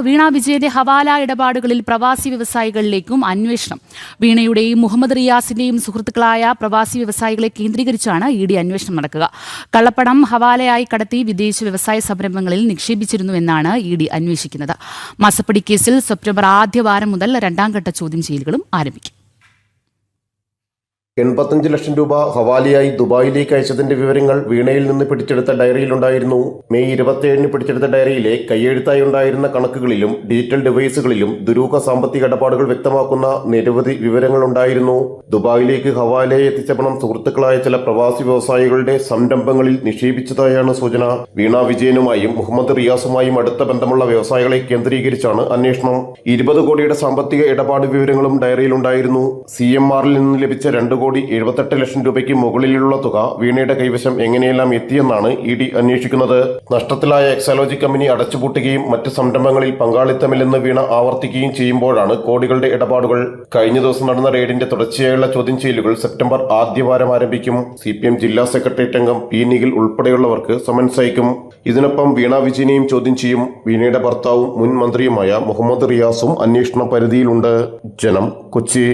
വീണ വിജയന്റെ ഹവാല ഇടപാടുകളിൽ പ്രവാസി വ്യവസായികളിലേക്കും അന്വേഷണം. വീണയുടെയും മുഹമ്മദ് റിയാസിന്റെയും സുഹൃത്തുക്കളായ പ്രവാസി വ്യവസായികളെ കേന്ദ്രീകരിച്ചാണ് ഇ ഡി അന്വേഷണം നടക്കുക. കള്ളപ്പണം ഹവാലയായി കടത്തി വിദേശ വ്യവസായ സംരംഭങ്ങളിൽ നിക്ഷേപിച്ചിരുന്നുവെന്നാണ് ഇ ഡി അന്വേഷിക്കുന്നത്. മാസപ്പടി കേസിൽ സെപ്റ്റംബർ ആദ്യവാരം മുതൽ രണ്ടാംഘട്ട ചോദ്യം ചെയ്യലുകളും ആരംഭിക്കും. 85 ലക്ഷം രൂപ ഹവാലയായി ദുബായിലേക്ക് അയച്ചതിന്റെ വിവരങ്ങൾ വീണയിൽ നിന്ന് പിടിച്ചെടുത്ത ഡയറിയിലുണ്ടായിരുന്നു. മെയ് 27 പിടിച്ചെടുത്ത ഡയറിയിലെ കയ്യെഴുത്തായി ഉണ്ടായിരുന്ന കണക്കുകളിലും ഡിജിറ്റൽ ഡിവൈസുകളിലും ദുരൂഹ സാമ്പത്തിക ഇടപാടുകൾ വ്യക്തമാക്കുന്ന നിരവധി വിവരങ്ങളുണ്ടായിരുന്നു. ദുബായിലേക്ക് ഹവാലയെ എത്തിച്ച പണം സുഹൃത്തുക്കളായ ചില പ്രവാസി വ്യവസായികളുടെ സംരംഭങ്ങളിൽ നിക്ഷേപിച്ചതായാണ് സൂചന. വീണ വിജയനുമായും മുഹമ്മദ് റിയാസുമായും അടുത്ത ബന്ധമുള്ള വ്യവസായികളെ കേന്ദ്രീകരിച്ചാണ് അന്വേഷണം. 20 കോടിയുടെ സാമ്പത്തിക ഇടപാട് വിവരങ്ങളും ഡയറിയിലുണ്ടായിരുന്നു. CMR-ൽ നിന്ന് ലഭിച്ച 2,78 ലക്ഷം രൂപയ്ക്ക് മുകളിലുള്ള തുക വീണയുടെ കൈവശം എങ്ങനെയെല്ലാം എത്തിയെന്നാണ് ഇ ഡി അന്വേഷിക്കുന്നത്. നഷ്ടത്തിലായ എക്സാലോജി കമ്പനി അടച്ചുപൂട്ടുകയും മറ്റ് സംരംഭങ്ങളിൽ പങ്കാളിത്തമില്ലെന്ന് വീണ ആവർത്തിക്കുകയും ചെയ്യുമ്പോഴാണ് കോടികളുടെ ഇടപാടുകൾ. കഴിഞ്ഞ ദിവസം നടന്ന റെയ്ഡിന്റെ തുടർച്ചയായുള്ള ചോദ്യം ചെയ്യലുകൾ സെപ്റ്റംബർ ആദ്യവാരം ആരംഭിക്കും. CPM ജില്ലാ സെക്രട്ടേറിയറ്റ് അംഗം പി നിഖിൽ ഉൾപ്പെടെയുള്ളവർക്ക് സമൻസ് അയക്കും. ഇതിനൊപ്പം വീണ വിജയനെയും ചോദ്യം ചെയ്യും. വീണയുടെ ഭർത്താവും മുൻ മന്ത്രിയുമായ മുഹമ്മദ് റിയാസും അന്വേഷണ പരിധിയിലുണ്ട്. ജനം, കൊച്ചി.